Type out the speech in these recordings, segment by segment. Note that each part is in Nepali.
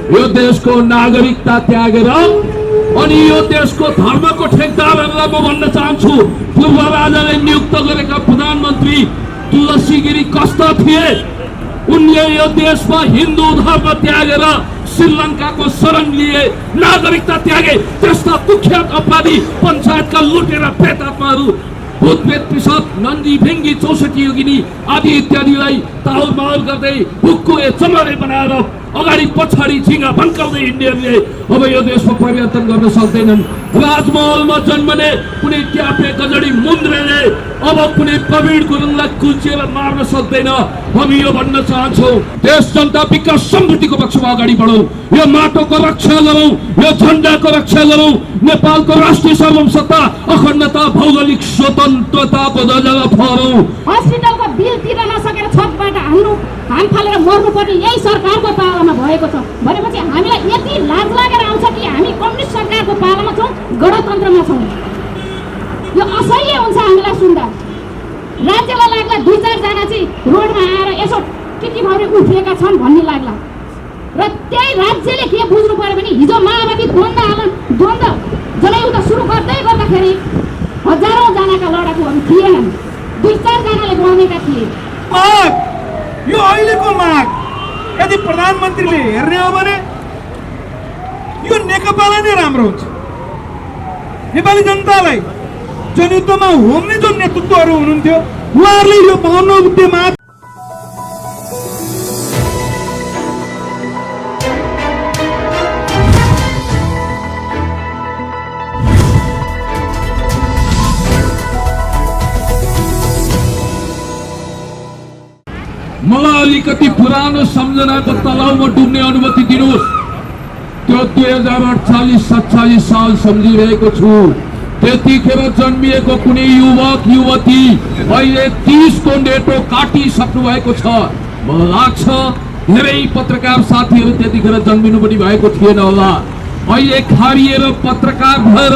यो देशको नागरिकता त्यागेर अनि यो देशको धर्मको ठेकदारहरूलाई म भन्न चाहन्छु, पूर्व राजाले नियुक्त गरेका प्रधानमन्त्री तुलसी गिरी कस्ता थिए? उनले यो देशमा हिन्दू धर्म त्यागेर श्रीलङ्काको शरण लिए, नागरिकता त्यागे। त्यस्ता कुख्यात अपराधी पञ्चायतका लुटेरा प्रेतात्माहरू, भूतप्रेत पिसाब, नन्दी भेङ्गी, 64 योगिनी आदि इत्यादिलाई ताउल माउल गर्दै हुक्को चमरे बनाएर अगाडि पछाडि झिङ्गा भन्काउँदै हिँड्नेहरूले अब यो देशमा परिवर्तन गर्न सक्दैनन्। राजमहलमा जन्मने कुनै ट्यापे गजडी मुन्द्रेले अब कुनै प्रवीण गुरुङलाई कुल्चिएर मार्न सक्दैन। हामी यो भन्न चाहन्छौँ, देश जनता विकास समृद्धिको पक्षमा अगाडि बढौँ, यो माटोको रक्षा गरौँ, यो झन्डाको रक्षा गरौँ, नेपालको राष्ट्रिय सार्वभौमसत्ता, अखण्डता, भौगोलिक स्वतन्त्रताको ध्वजालाई फहरौँ। हस्पिटलको बिल तिर्न नसकेर छतबाट हाम फालेर मर्नुपर्ने यही सरकारको पालामा भएको छ भनेपछि हामीलाई यति लाज लागेर आउँछ कि हामी कम्युनिस्ट सरकारको पालामा छौँ, गणतन्त्रमा छौँ। यो असह्य हुन्छ हामीलाई सुन्दा। राज्यलाई लाग्ला 2-4 जना चाहिँ रोडमा आएर यसो टिकी भएर उठेका छन् भन्ने लाग्ला र त्यही राज्यले के बुझ्नु पर्यो भने हिजो माओवादी द्वन्द जनयुद्ध सुरु गर्दाखेरि हजारौं जनाका लडाकुहरू थिएनन्, 2-4 जनाले बनेका थिए। यो अहिलेको माग यदि प्रधानमन्त्रीले हेर्ने हो भने यो नेकपालाई नै राम्रो हुन्छ। नेपाली जनतालाई जनयुद्धमा होम्ने जो नेतृत्वहरू हुनुहुन्थ्यो उहाँहरूले यो 52 बुद्धेमा मलाई अलिकति पुरानो सम्झनाको तलाउमा डुब्ने अनुमति दिनुहोस्। त्यो 2048-47 साल सम्झिरहेको छु। त्यतिखेर जन्मिएको कुनै युवक युवती अहिले 30 को नेटो काटिसक्नु भएको छ। मलाई लाग्छ धेरै पत्रकार साथीहरू त्यतिखेर जन्मिनु पनि भएको थिएन होला। अहिले खारिएर पत्रकार भएर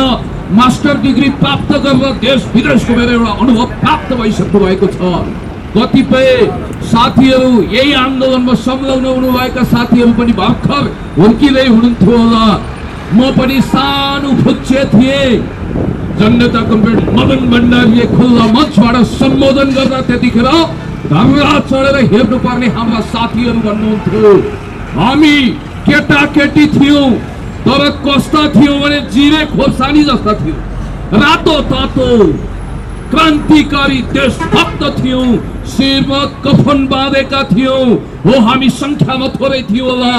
मास्टर डिग्री प्राप्त गरेर देश विदेशको मेरो एउटा अनुभव प्राप्त भइसक्नु भएको छ। कतिपय साथीहरू यही आन्दोलनमा संलग्न हुनुभएका साथीहरू पनि भर्खर हुर्किँदै हुनुहुन्थ्यो होला। म पनि सानो फुच्चे थिएँ। जनता कमरेड मदन भण्डारीले खुल्ला मञ्चबाट सम्बोधन गर्दा त्यतिखेर ढङ्गा चढेर हेर्नुपर्ने हाम्रा साथीहरू भन्नुहुन्थ्यो। हामी केटाकेटी थियौँ तर कस्ता थियौँ भने जिरे खोर्सानी जस्ता थियौँ, रातो तातो क्रान्तिकारी देशभक्त थियौँ, शिरमा कफन बाँधेका थियौँ। हो हामी संख्यामा थोरै थियौँ होला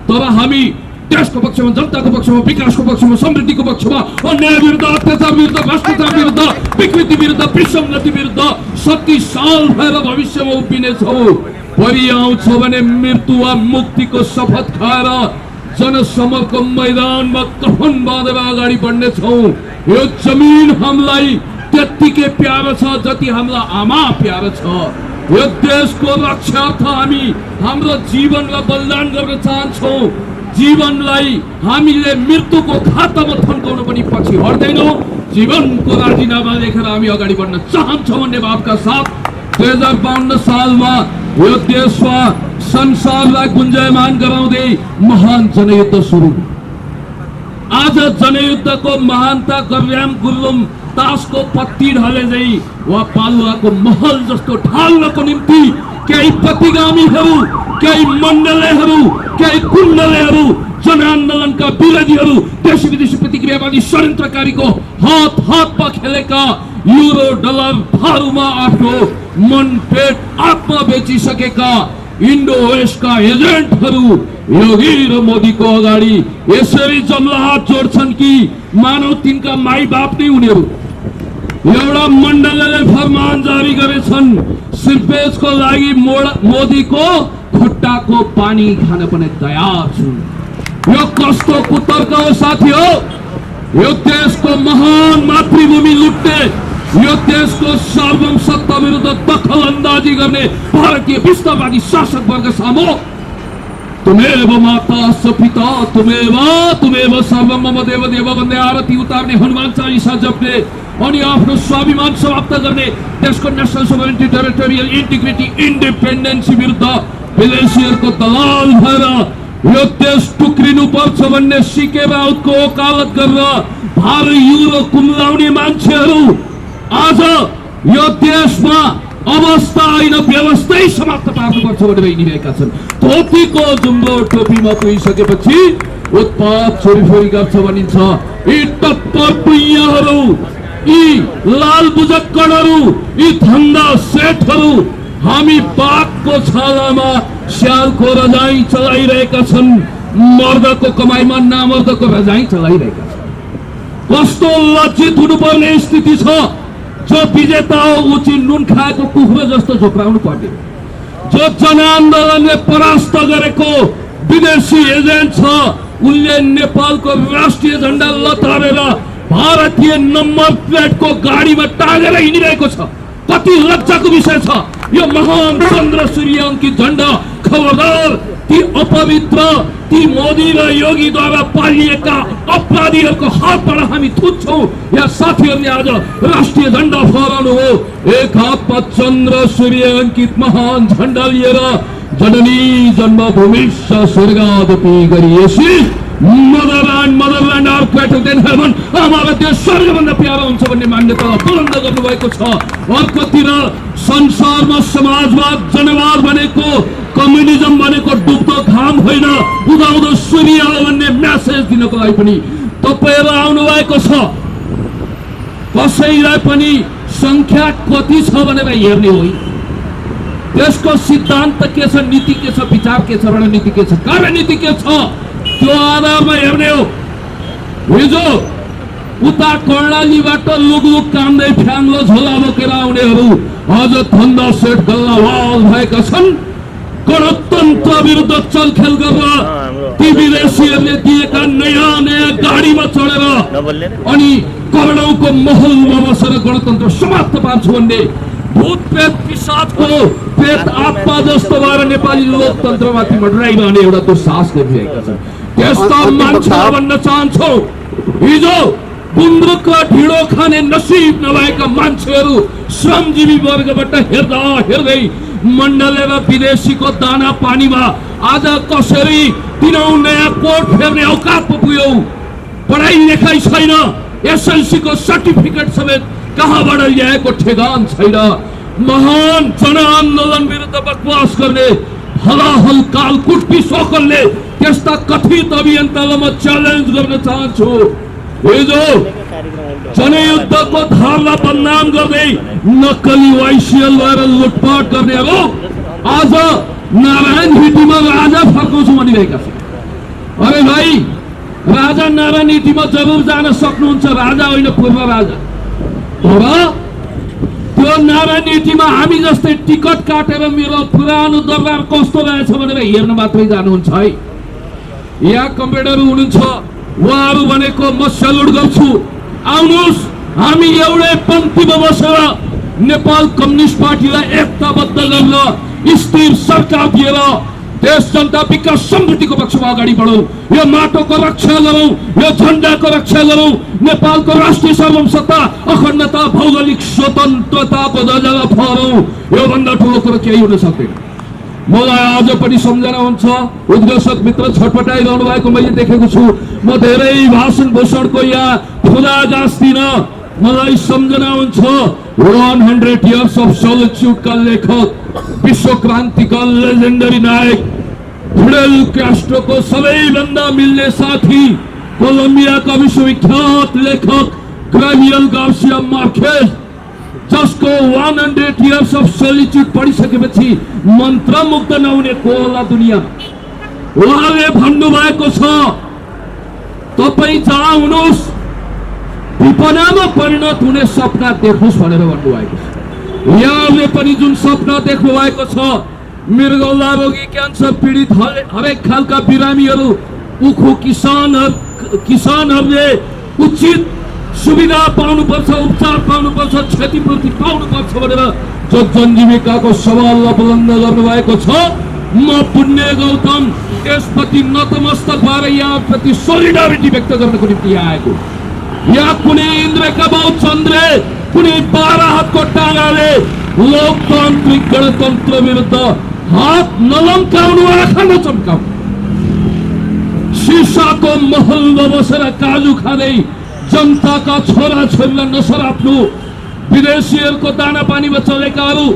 तर हामी देशको पक्षमा, जनताको पक्षमा, विकासको पक्षमा, समृद्धिको पक्षमा, अन्याय विरुद्ध, अत्याचार विरुद्ध, भ्रष्टाचार विरुद्ध, विकृति विरुद्ध, विसङ्गति विरुद्ध शक्तिशाल भएर भविष्यमा उभिनेछौँ। परि आउँछ भने मृत्यु वा मुक्तिको शपथ खाएर जनसमरको मैदानमा कफन बाँधेर अगाडि बढ्नेछौँ। यो जमिन हामीलाई त्यत्तिकै प्यारो छ जति हामीलाई आमा प्यारो छ। यो देशको रक्षार्थ हामी हाम्रो जीवनलाई बलिदान गर्न चाहन्छौँ। जीवनलाई हामीले मृत्युको खातामा थन्काउन पनि पछि हट्दैनौँ। जीवनको राजीनामा लेखेर हामी अगाडि बढ्न चाहन्छौँ भन्ने भावका साथ 2052 सालमा यो देशमा संसारलाई गुन्जायमान गराउँदै महान जनयुद्ध सुरु। आज जनयुद्धको महानता गर्याम गुरुङ तासको पत्ती ढले झै वा पालुवाको महल जस्तो ढाल्नको निम्ति केही प्रतिगामीहरू, केही मण्डलहरू, केही कुण्डलहरू, जनआन्दोलनका विरोधीहरू, देशी विदेशी प्रतिक्रियावादी षड्यन्त्रकारीको हातमा खेलेका युरो डलर भारूमा आफ्नो मन पेट आत्मा बेचिसकेका इन्डो वेस्टका एजेन्टहरू योगी र मोदीको अगाडि यसरी जमलाहात जोड्छन् कि मानव तिनका माई बाप नै उनीहरू। एउटा मण्डलले फरमान जारी गरेछन् सिर्फेजको लागि मोदीको खुट्टाको पानी खान पनि तयार छु। यो कस्तो कुतर्क हो साथी हो? यो देशको महान मातृभूमि लुट्ने, यो देशको सार्वभौम सत्ता विरुद्ध दखल अन्दाजी गर्ने भारतीय विस्तारवादी शासक वर्ग सामु तुमेव माता पिता तुमेव सर्वम मम देव देव भन्दै आरती उतार्ने, हनुमान चालिसा जप्ने अनि आफ्नो स्वाभिमान समाप्त गर्ने, देशको national sovereignty, territorial integrity, independency विरुद्ध विदेशीहरूको दलाल भएर यो देश टुक्रिनुपर्छ भन्ने सिके राउतको वकालत गरेर भार युरो कुम्लाउने मान्छेहरू आज यो देशमा अवस्था होइन व्यवस्थै समाप्त पार्नुपर्छ भनेर हिँडिरहेका छन्। धोतीको जुम्बो टोपीमा पुगिसकेपछि उत्पात छोरीफोरी गर्छ भनिन्छ। यी टप्पर टुइयाहरू, यी लाल बुजक्कडहरू, यी धन्दा सेठहरू हामी बाघको छालामा स्यालको रजाई चलाइरहेका छन्। मर्दको कमाइमा नामर्दको रजाई चलाइरहेका छन्। कस्तो लज्जित हुनुपर्ने स्थिति छ। जो विजेता हो ऊ चाहिँ नुन खाएको कुखुरो जस्तो झोक्राउनु पर्ने। जो जनआन्दोलनले परास्त गरेको विदेशी एजेन्ट छ उनले नेपालको राष्ट्रिय झण्डा लतारेर भारतीय नम्बर प्लेटको गाडीमा टाँगेर हिँडिरहेको छ। कति लज्जाको विषय छ यो महान चन्द्र सूर्य अंकित झण्डा। खबरदार ती अपवित्र, ती मोदी र योगीद्वारा पालिएका अपराधीहरूको हातबाट हामी थुच्छौं। या साथीहरूले आज राष्ट्रिय झण्डा फहराउनु हो। एक हातमा चन्द्र सूर्य अंकित महान झण्डा लिएर जननी जन्मभूमि स्वर्गादपि गरिएसी motherland our greater than heaven, हाम्रो देश स्वर्गभन्दा प्यारो हुन्छ भन्ने मान्यतालाई बुलन्द गर्नुभएको छ। अर्कोतिर संसारमा समाजवाद, जनवाद भनेको, कम्युनिजम भनेको डुब्दो घाम होइन, उदाउँदो सूर्य हो भन्ने मेसेज दिनको लागि पनि तपाईहरु आउनु भएको छ। कसैलाई पनि संख्या कति छ भनेर हेर्ने होइन। त्यसको सिद्धान्त के छ, नीति के छ, विचार के छ, रणनीति के छ, कार्यनीति के छ, त्यो आधारमा हेर्ने हो। हिजो उता कर्णालीबाट लुगलुग कामदै फ्याङ्लो झोला बोकेर आउनेहरू आज धन्दा सेठ गल्लावाल भएका छन्। गणतन्त्र विरुद्ध चलखेल गरेर ती विदेशीहरूले दिएका नयाँ नयाँ गाडीमा चढेर अनि करोडौंको महलमा बसेर गणतन्त्र समाप्त पार्छु भन्ने भूत प्रेत पिशाचको प्रेत आत्मा जस्तो भएर नेपाली लोकतन्त्रमाथि मडराइरहने एउटा दुस्साहस गरिरहेका छन्। त्यस्ता मान्छे भन्न चाहन्छौ। हिजो गुन्द्रुक ढिँडो खाने नसिब नभएका मान्छेहरू श्रमजीवी वर्गबाट हेर्दा हेर्दै मण्डलेर विदेशीको दाना पानीमा आज कसरी दिनौं नयाँ कोट फेर्ने औकात पुग्यौ। पढाइ लेखाइ छैन, एसएलसी को सर्टिफिकेट समेत कहाँबाट ल्याएको ठेगान छैन। महान जनआन्दोलन विरुद्ध बकवास गर्ने हलाहल कालकुट पिसोकलले त्यस्ता कथित अभियन्तालाई म च्यालेन्ज गर्न चाहन्छु। हिजो जनयुद्धको धारलाई बदनाम गर्दै नक्कली वाइसिएल भएर लुटपाट गर्नेहरू आज नारायण हिटीमा राजा फर्काउँछु भनिरहेका छन्। अरे भाइ, राजा नारायण हिटीमा जरुर जान सक्नुहुन्छ, राजा होइन पूर्व राजा। तर त्यो नारायण हिटीमा हामी जस्तै टिकट काटेर मेरो पुरानो दरबार कस्तो रहेछ भनेर हेर्न मात्रै जानुहुन्छ है। यहाँ कम्पेडरहरू हुनुहुन्छ, उहाँहरू भनेको म सेल्युट गर्छु। आउनुहोस्, हामी एउटै पङ्क्तिमा बसेर नेपाल कम्युनिस्ट पार्टीलाई एकताबद्ध गर्न स्थिर सरकार दिएर देश जनता विकास समृद्धिको पक्षमा अगाडि बढौं। यो माटोको रक्षा गरौं, यो झण्डाको रक्षा गरौं, नेपालको राष्ट्रिय सार्वभौमसत्ता, अखण्डता, भौगोलिक स्वतन्त्रताको ध्वजालाई फहरौं। यो भन्दा ठुलो कुरो केही हुन सक्दैन। मलाई आज पनि सम्झना हुन्छ, उद्घोषक मित्र छटपटाइरहनु भएको मैले देखेको छु। म धेरै भाषण भूषणको यहाँ फुला गाँस्दिन। मलाई सम्झना हुन्छ 100 इयर्स अफ सोलिट्युड का लेखक, विश्व क्रान्तिका लेजेन्डरी नायक फिडेल क्यास्ट्रोको सबैभन्दा मिल्ने साथी, कोलम्बियाका विश्वविख्यात लेखक ग्रेभियल गार्सिया मार्केज, जसको 100 इयर्स अफ सोलिट्युड पढिसकेपछि मन्त्रमुग्ध नहुने को होला दुनिया। उहाँले भन्नुभएको छ, तपाई जहाँ हुनुहोस् विपनामा परिणत हुने सपना देख्नुहोस् भनेर भन्नुभएको छ। यहाँले पनि जुन सपना देख्नु भएको छ, मृगौला रोगी, क्यान्सर पीडित हरेक खालका बिरामीहरू, उखु किसानहरूले उचित सुविधा पाउनुपर्छ, उपचार पाउनुपर्छ, क्षतिपूर्ति पाउनुपर्छ भनेर जो जनजीविकाको सवाललाई बुलन्द गर्नुभएको छ। म पुण्य गौतम यसप्रति नतमस्तक भएर यहाँप्रति सोलिडारिटी व्यक्त गर्नको निम्ति यहाँ आएको। यहाँ कुनै इन्द्रका बाउ चन्द्रे, कुनै 12 हातको टाँगाले लोकतान्त्रिक गणतन्त्र विरुद्ध हात नलम्काउनु, आँखा नचम्काउनु। सिसाको महलमा बसेर काजु खाँदै जनताका छोरा छोरीलाई नसराप्नु, विदेशीहरूको दाना पानीमा चलेकाहरू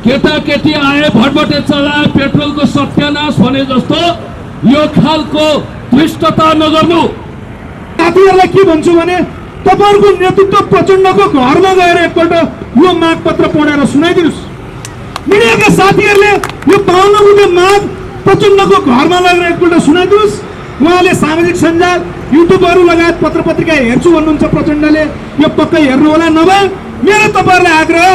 केटाकेटी आए भटभटे चलाए पेट्रोलको सत्यानाश भने जस्तो यो खालको धृष्टता नगर्नु। साथीहरूलाई के भन्छु भने तपाईहरुको नेतृत्व प्रचण्डको घरमा गएर एकपल्ट यो माग पत्र पढेर सुनाइदिनुस्। मिडियाका साथीहरूले यो 52 बुँदे माग प्रचण्डको घरमा लगेर एकपल्ट सुनाइदिनुस्। उहाँले सामाजिक सञ्जाल युट्युबहरू लगायत पत्र पत्रिका हेर्छु भन्नुहुन्छ प्रचण्डले, यो पक्कै हेर्नु होला। नभए मेरो तपाईहरुलाई आग्रह,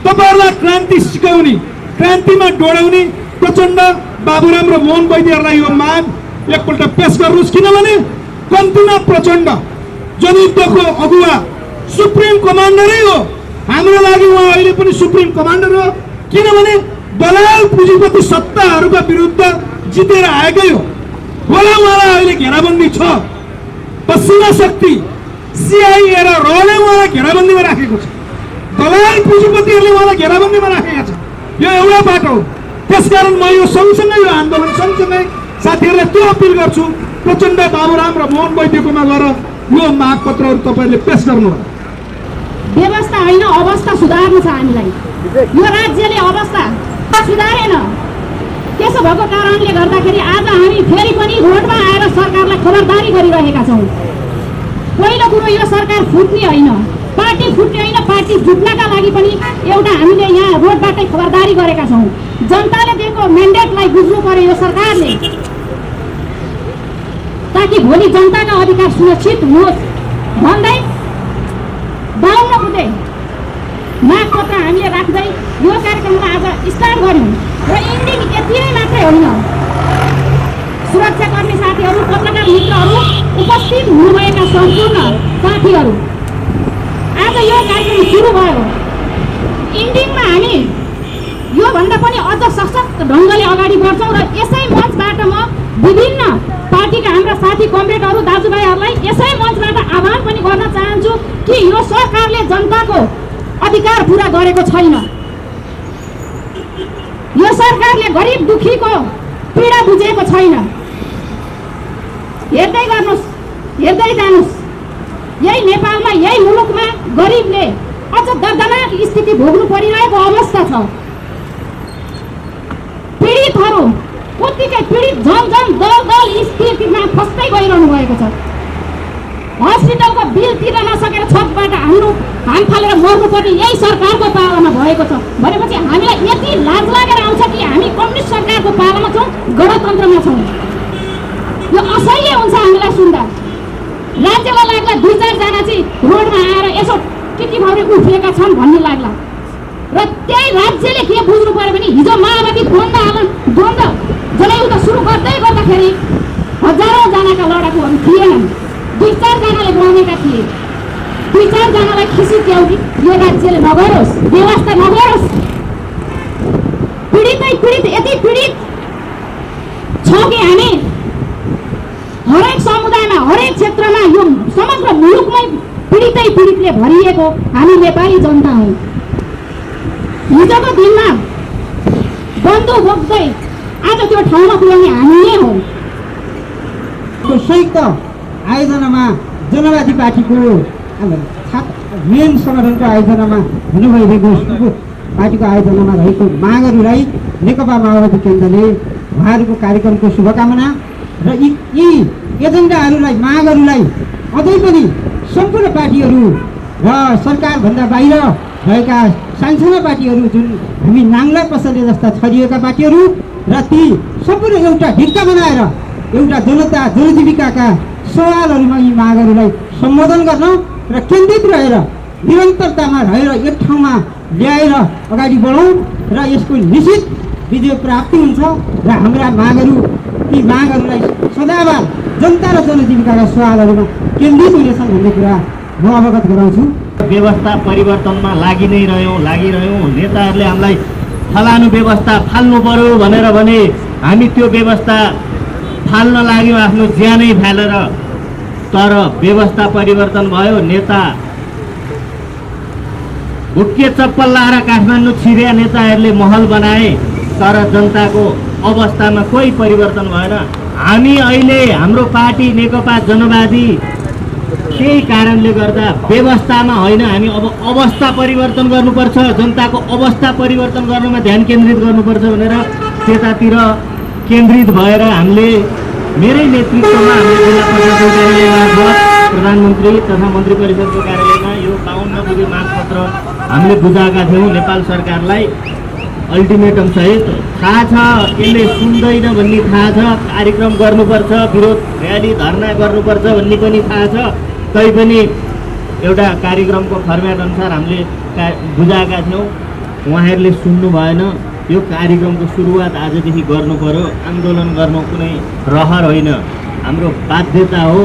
तपाईहरुलाई क्रान्ति सिकाउने, क्रान्तिमा डोडाउने प्रचण्ड, बाबुराम र मोहन वैद्यहरूलाई यो माग एकपल्ट पेश गर्नुहोस्। किनभने कम्तीमा प्रचण्ड जनयुद्धको अगुवा सुप्रिम कमान्डरै हो, हाम्रो लागि उहाँ अहिले पनि सुप्रिम कमान्डर हो। किनभने दलाल पुँजीपति सत्ताहरूका विरुद्ध जितेर आएकै हो। होला उहाँलाई अहिले घेराबन्दी छ, पश्चिमा शक्ति सिआइए र रले उहाँलाई घेराबन्दीमा राखेको छ, दलाल पुँजीपतिहरूले उहाँलाई घेराबन्दीमा राखेका छन्। यो एउटा बाटो हो। त्यसकारण म यो सँगसँगै यो आन्दोलन सँगसँगै साथीहरूलाई त्यो अपिल गर्छु, प्रचण्ड, बाबुराम र मोहन वैद्यकोमा गएर यो माग पत्रहरू तपाईँहरूले पेश गर्नु होला। व्यवस्था होइन, अवस्था सुधार्नु छ हामीलाई। यो राज्यले अवस्था सुधारेन। त्यसो भएको कारणले गर्दाखेरि आज हामी फेरि पनि रोडमा आएर सरकारलाई खबरदारी गरिरहेका छौँ। पहिलो कुरो, यो सरकार फुट्ने होइन, पार्टी फुट्ने होइन, पार्टी जुट्नका लागि पनि एउटा हामीले यहाँ रोडबाटै खबरदारी गरेका छौँ। जनताले दिएको म्यान्डेटलाई बुझ्नु पर्यो यो सरकारले, ताकि भोलि जनताका अधिकार सुरक्षित होस् भन्दै 52 बुँदे माग पत्र हामीले राख्दै यो कार्यक्रमलाई आज स्टार्ट गर्यौँ। र इन्डिङ यति नै मात्रै होइन, सुरक्षाकर्मी साथीहरू, पत्रकार मित्रहरू, उपस्थित हुनुभएका सम्पूर्ण साथीहरू, आज यो कार्यक्रम सुरु भयो। इन्डिङमा हामी योभन्दा पनि अझ सशक्त ढङ्गले अगाडि बढ्छौँ र यसै मञ्चबाट म विभिन्न पार्टीका हाम्रा साथी कमरेडहरू दाजुभाइहरूलाई यसै मञ्चबाट आह्वान पनि गर्न चाहन्छु कि यो सरकारले जनताको अधिकार पुरा गरेको छैन। यो सरकारले गरिब दुखीको पीडा बुझेको छैन। हेर्दै गर्नुहोस्, हेर्दै जानुहोस्, यही नेपालमा, यही मुलुकमा गरिबले अझ दर्दनाक स्थिति भोग्नु परिरहेको अवस्था छ। पीडितहरू उत्तिकै पीडित झन दल स्थितिमा फस्दै गइरहनु भएको छ। हस्पिटलको बिल तिर्न नसकेर छतबाट हाम फालेर मर्नुपर्ने यही सरकारको पालामा भएको छ भनेपछि हामीलाई यति लाज लागेर आउँछ कि हामी कम्युनिस्ट सरकारको पालामा छौँ, गणतन्त्रमा छौँ। यो असह्य हुन्छ हामीलाई सुन्दा। राज्यमा लाग्ला 2-4 जना चाहिँ रोडमा आएर यसो के भाउरे उठेका छन् भन्ने लाग्ला। र त्यही राज्यले के बुझ्नु पर्यो भने हिजो माओवादी द्वन्द्व जनयुद्ध सुरु गर्दाखेरि हजारौँ जनाका लडाकुहरू थिएनन्, 2-4 जनाले बनेका थिए। 2-4 जनालाई खिसी त्याउकी यो राज्यले नगरोस्, व्यवस्था नगरोस्। पीडितै पीडित यति पीडित छ कि हामी हरेक समुदायमा, हरेक क्षेत्रमा, यो समग्र मुलुकमै पीडितै पीडितले भरिएको हामी नेपाली जनता हौँ। हिजोको दिनमा बन्दुक बोक्दै आज त्यो ठाउँमा पुर्याउने हामी नै हौँ। संयुक्त आयोजनामा जनवादी पार्टीको मेन सङ्गठनको आयोजनामा हुनु भइरहेको पार्टीको आयोजनामा रहेको मागहरूलाई नेकपा माओवादी केन्द्रले उहाँहरूको कार्यक्रमको शुभकामना र यी एजेन्डाहरूलाई, मागहरूलाई अझै पनि सम्पूर्ण पार्टीहरू र सरकारभन्दा बाहिर भएका सानसाना पार्टीहरू, जुन हामी नाङ्ला पसले जस्ता छरिएका पार्टीहरू र ती सम्पूर्ण एउटा ढिक्का बनाएर एउटा जनजीविकाका सवालहरूमा यी मागहरूलाई सम्बोधन गर्न र केन्द्रित रहेर निरन्तरतामा रहेर एक ठाउँमा ल्याएर अगाडि बढौँ र यसको निश्चित विजय प्राप्ति हुन्छ र हाम्रा मागहरू, ती मागहरूलाई सदाबार जनता र जनजीविकाका सवालहरूमा केन्द्रित हुनेछन् भन्ने कुरा म अवगत गराउँछु। व्यवस्था परिवर्तनमा लागिरह्यौँ। नेताहरूले हामीलाई फलानु व्यवस्था फाल्नु पर्यो भनेर भने हामी त्यो व्यवस्था फाल्न लाग्यौँ, आफ्नो ज्यानै फालेर। तर व्यवस्था परिवर्तन भयो, नेता भुक्के चप्पल लाएर काठमाडौँ छिर्या नेताहरूले महल बनाए, तर जनताको अवस्थामा कोही परिवर्तन भएन। हामी अहिले हाम्रो पार्टी नेकपा जनवादी केही कारणले गर्दा व्यवस्थामा होइन, हामी अब अवस्था परिवर्तन गर्नुपर्छ, जनताको अवस्था परिवर्तन गर्नमा ध्यान केन्द्रित गर्नुपर्छ भनेर त्यतातिर केन्द्रित भएर हामीले मेरै नेतृत्वमा हामीले जिल्ला प्रशासन कार्यालय मार्फत प्रधानमन्त्री तथा मन्त्री परिषदको कार्यालयमा यो 52 बुँदे मागपत्र हामीले बुझाएका थियौँ नेपाल सरकारलाई अल्टिमेटम सहित। थाहा छ यसले सुन्दैन भन्ने थाहा छ, कार्यक्रम गर्नुपर्छ, विरोध र्याली धरना गर्नुपर्छ भन्ने पनि थाहा छ, तैपनि एउटा कार्यक्रमको फर्मेट अनुसार हामीले बुझाएका थियौँ, उहाँहरूले सुन्नु भएन। यो कार्यक्रमको सुरुवात आजदेखि गर्नु पर्यो, आन्दोलन गर्नु कुनै रहर होइन, हाम्रो बाध्यता हो।